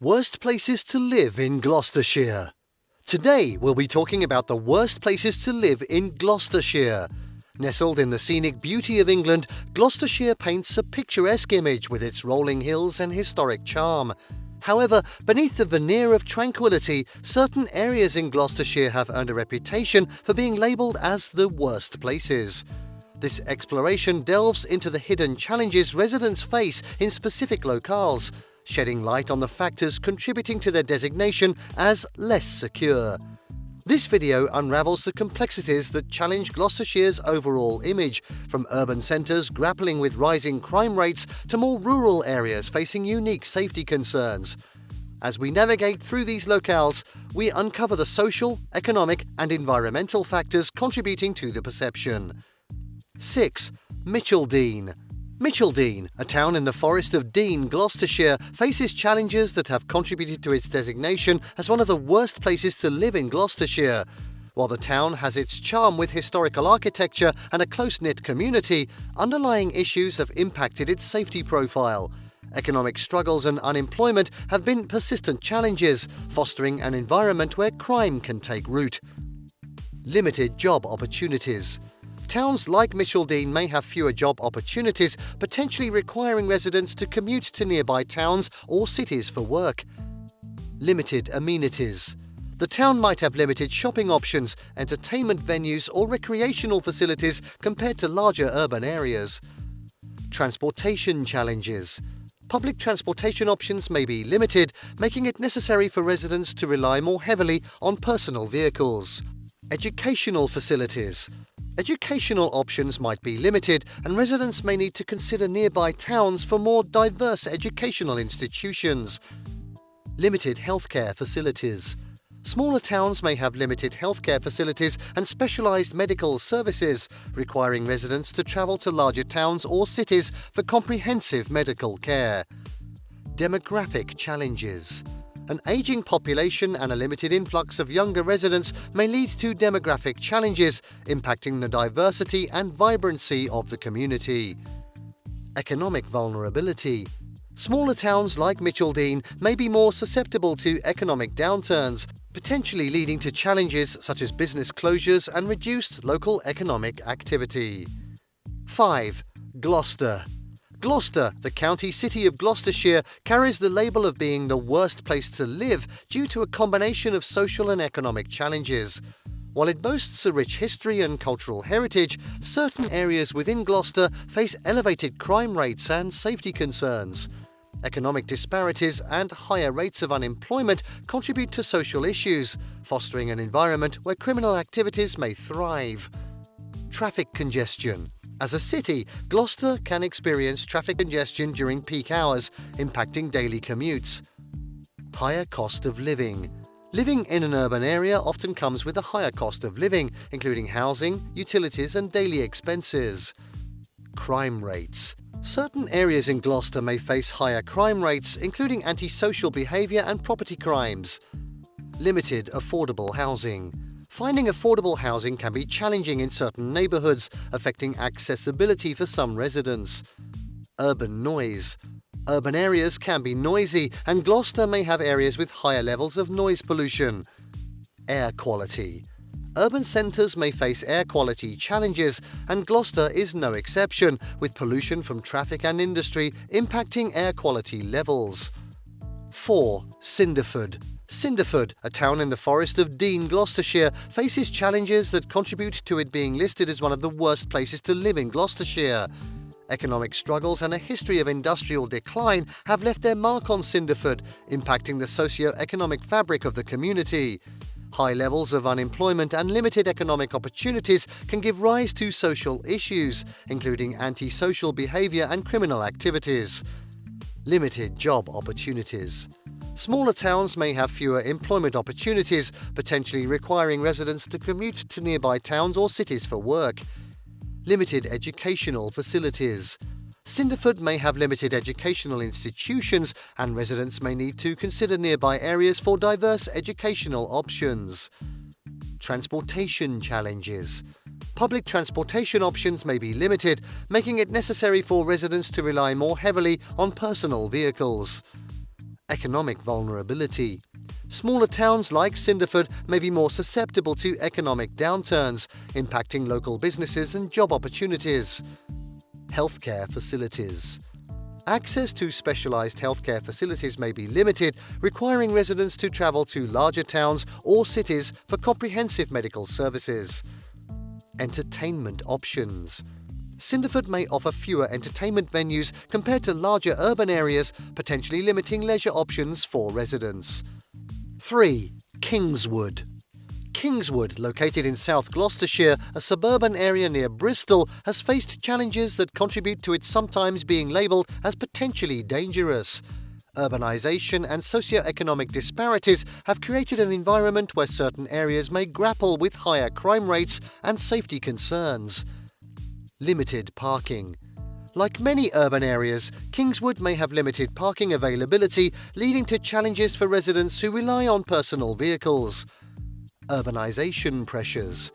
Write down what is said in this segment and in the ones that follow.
Worst places to live in Gloucestershire. Today we'll be talking about the worst places to live in Gloucestershire. Nestled in the scenic beauty of England, Gloucestershire paints a picturesque image with its rolling hills and historic charm. However, beneath the veneer of tranquility, certain areas in Gloucestershire have earned a reputation for being labelled as the worst places. This exploration delves into the hidden challenges residents face in specific locales, shedding light on the factors contributing to their designation as less secure. This video unravels the complexities that challenge Gloucestershire's overall image, from urban centres grappling with rising crime rates to more rural areas facing unique safety concerns. As we navigate through these locales, we uncover the social, economic and environmental factors contributing to the perception. 6. Mitcheldean. Mitcheldean, a town in the Forest of Dean, Gloucestershire, faces challenges that have contributed to its designation as one of the worst places to live in Gloucestershire. While the town has its charm with historical architecture and a close-knit community, underlying issues have impacted its safety profile. Economic struggles and unemployment have been persistent challenges, fostering an environment where crime can take root. Limited job opportunities. Towns like Mitcheldean may have fewer job opportunities, potentially requiring residents to commute to nearby towns or cities for work. Limited amenities. The town might have limited shopping options, entertainment venues or recreational facilities compared to larger urban areas. Transportation challenges. Public transportation options may be limited, making it necessary for residents to rely more heavily on personal vehicles. Educational facilities. Educational options might be limited, and residents may need to consider nearby towns for more diverse educational institutions. Limited healthcare facilities. Smaller towns may have limited healthcare facilities and specialised medical services, requiring residents to travel to larger towns or cities for comprehensive medical care. Demographic challenges. An ageing population and a limited influx of younger residents may lead to demographic challenges, impacting the diversity and vibrancy of the community. Economic vulnerability. Smaller towns like Mitcheldean may be more susceptible to economic downturns, potentially leading to challenges such as business closures and reduced local economic activity. 5. Gloucester. Gloucester, the county city of Gloucestershire, carries the label of being the worst place to live due to a combination of social and economic challenges. While it boasts a rich history and cultural heritage, certain areas within Gloucester face elevated crime rates and safety concerns. Economic disparities and higher rates of unemployment contribute to social issues, fostering an environment where criminal activities may thrive. Traffic congestion. As a city, Gloucester can experience traffic congestion during peak hours, impacting daily commutes. Higher cost of living. Living in an urban area often comes with a higher cost of living, including housing, utilities and daily expenses. Crime rates. Certain areas in Gloucester may face higher crime rates, including antisocial behaviour and property crimes. Limited affordable housing. Finding affordable housing can be challenging in certain neighbourhoods, affecting accessibility for some residents. Urban noise. Urban areas can be noisy, and Gloucester may have areas with higher levels of noise pollution. Air quality. Urban centres may face air quality challenges, and Gloucester is no exception, with pollution from traffic and industry impacting air quality levels. 4. Cinderford. Cinderford, a town in the Forest of Dean, Gloucestershire, faces challenges that contribute to it being listed as one of the worst places to live in Gloucestershire. Economic struggles and a history of industrial decline have left their mark on Cinderford, impacting the socio-economic fabric of the community. High levels of unemployment and limited economic opportunities can give rise to social issues, including antisocial behaviour and criminal activities. Limited job opportunities. Smaller towns may have fewer employment opportunities, potentially requiring residents to commute to nearby towns or cities for work. Limited educational facilities. Cinderford may have limited educational institutions, and residents may need to consider nearby areas for diverse educational options. Transportation challenges. Public transportation options may be limited, making it necessary for residents to rely more heavily on personal vehicles. Economic vulnerability. Smaller towns like Cinderford may be more susceptible to economic downturns, impacting local businesses and job opportunities. Healthcare facilities. Access to specialised healthcare facilities may be limited, requiring residents to travel to larger towns or cities for comprehensive medical services. Entertainment options. Cinderford may offer fewer entertainment venues compared to larger urban areas, potentially limiting leisure options for residents. 3. Kingswood. Kingswood, located in South Gloucestershire, a suburban area near Bristol, has faced challenges that contribute to its sometimes being labelled as potentially dangerous. Urbanisation and socio-economic disparities have created an environment where certain areas may grapple with higher crime rates and safety concerns. Limited parking. Like many urban areas, Kingswood may have limited parking availability, leading to challenges for residents who rely on personal vehicles. Urbanisation pressures.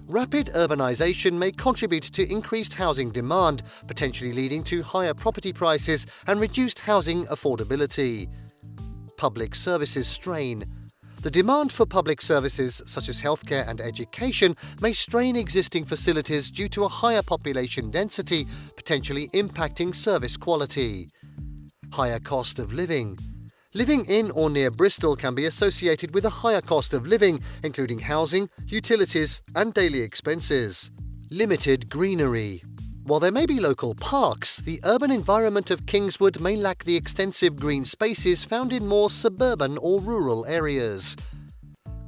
Rapid urbanisation may contribute to increased housing demand, potentially leading to higher property prices and reduced housing affordability. Public services strain. The demand for public services such as healthcare and education may strain existing facilities due to a higher population density, potentially impacting service quality. Higher cost of living. Living in or near Bristol can be associated with a higher cost of living, including housing, utilities and daily expenses. Limited greenery. While there may be local parks, the urban environment of Kingswood may lack the extensive green spaces found in more suburban or rural areas.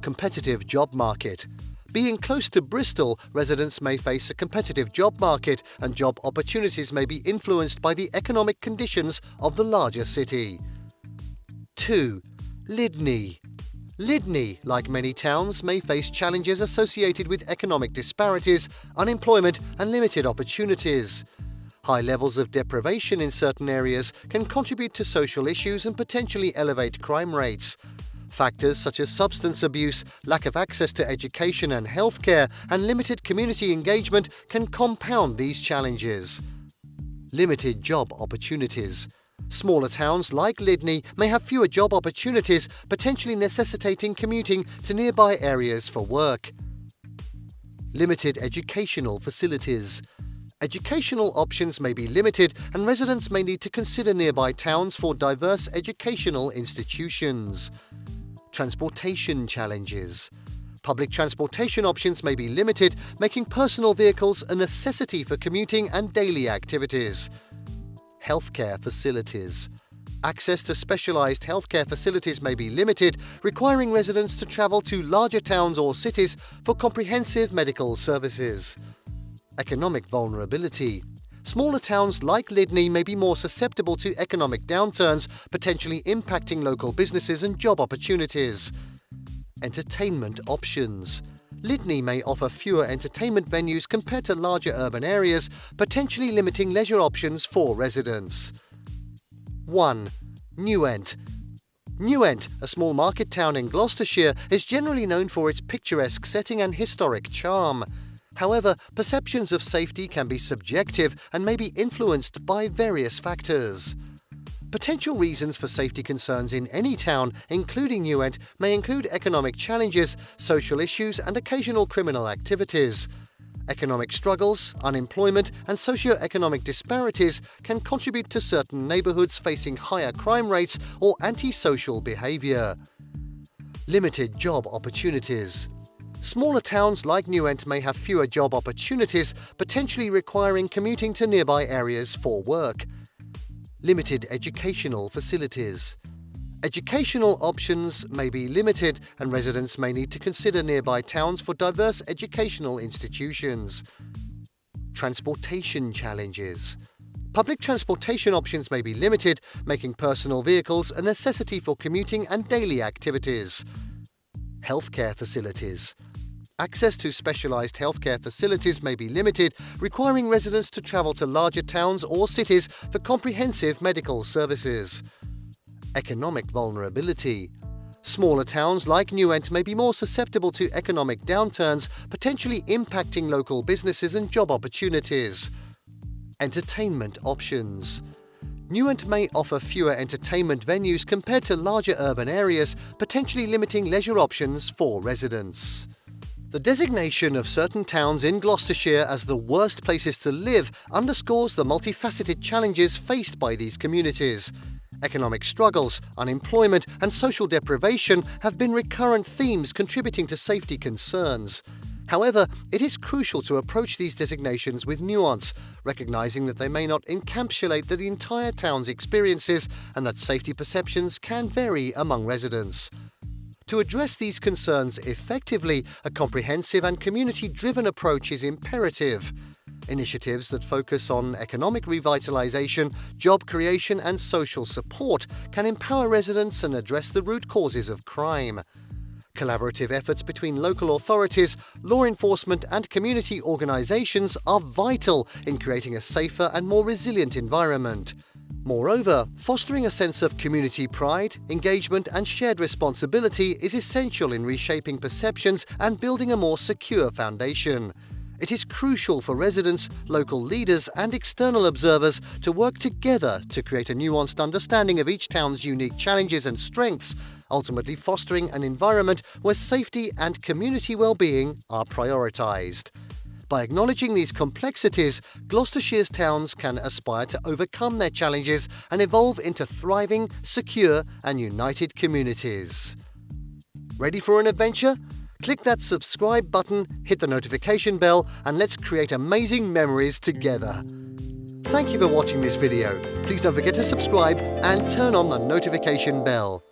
Competitive job market. Being close to Bristol, residents may face a competitive job market, and job opportunities may be influenced by the economic conditions of the larger city. 2. Lydney. Lydney, like many towns, may face challenges associated with economic disparities, unemployment and limited opportunities. High levels of deprivation in certain areas can contribute to social issues and potentially elevate crime rates. Factors such as substance abuse, lack of access to education and healthcare, and limited community engagement can compound these challenges. Limited job opportunities. Smaller towns like Lydney may have fewer job opportunities, potentially necessitating commuting to nearby areas for work. Limited educational facilities. Educational options may be limited, and residents may need to consider nearby towns for diverse educational institutions. Transportation challenges. Public transportation options may be limited, making personal vehicles a necessity for commuting and daily activities. Healthcare facilities. Access to specialised healthcare facilities may be limited, requiring residents to travel to larger towns or cities for comprehensive medical services. Economic vulnerability. Smaller towns like Lydney may be more susceptible to economic downturns, potentially impacting local businesses and job opportunities. Entertainment options. Lydney may offer fewer entertainment venues compared to larger urban areas, potentially limiting leisure options for residents. 1. Newent. Newent, a small market town in Gloucestershire, is generally known for its picturesque setting and historic charm. However, perceptions of safety can be subjective and may be influenced by various factors. Potential reasons for safety concerns in any town, including Newent, may include economic challenges, social issues and occasional criminal activities. Economic struggles, unemployment and socio-economic disparities can contribute to certain neighbourhoods facing higher crime rates or antisocial behaviour. Limited job opportunities. Smaller towns like Newent may have fewer job opportunities, potentially requiring commuting to nearby areas for work. Limited educational facilities. Educational options may be limited, and residents may need to consider nearby towns for diverse educational institutions. Transportation challenges. Public transportation options may be limited, making personal vehicles a necessity for commuting and daily activities. Healthcare facilities. Access to specialised healthcare facilities may be limited, requiring residents to travel to larger towns or cities for comprehensive medical services. Economic vulnerability. Smaller towns like Newent may be more susceptible to economic downturns, potentially impacting local businesses and job opportunities. Entertainment options. Newent may offer fewer entertainment venues compared to larger urban areas, potentially limiting leisure options for residents. The designation of certain towns in Gloucestershire as the worst places to live underscores the multifaceted challenges faced by these communities. Economic struggles, unemployment, and social deprivation have been recurrent themes contributing to safety concerns. However, it is crucial to approach these designations with nuance, recognizing that they may not encapsulate the entire town's experiences and that safety perceptions can vary among residents. To address these concerns effectively, a comprehensive and community-driven approach is imperative. Initiatives that focus on economic revitalisation, job creation and social support can empower residents and address the root causes of crime. Collaborative efforts between local authorities, law enforcement and community organisations are vital in creating a safer and more resilient environment. Moreover, fostering a sense of community pride, engagement and shared responsibility is essential in reshaping perceptions and building a more secure foundation. It is crucial for residents, local leaders and external observers to work together to create a nuanced understanding of each town's unique challenges and strengths, ultimately fostering an environment where safety and community well-being are prioritised. By acknowledging these complexities, Gloucestershire's towns can aspire to overcome their challenges and evolve into thriving, secure and united communities. Ready for an adventure? Click that subscribe button, hit the notification bell, and let's create amazing memories together. Thank you for watching this video. Please don't forget to subscribe and turn on the notification bell.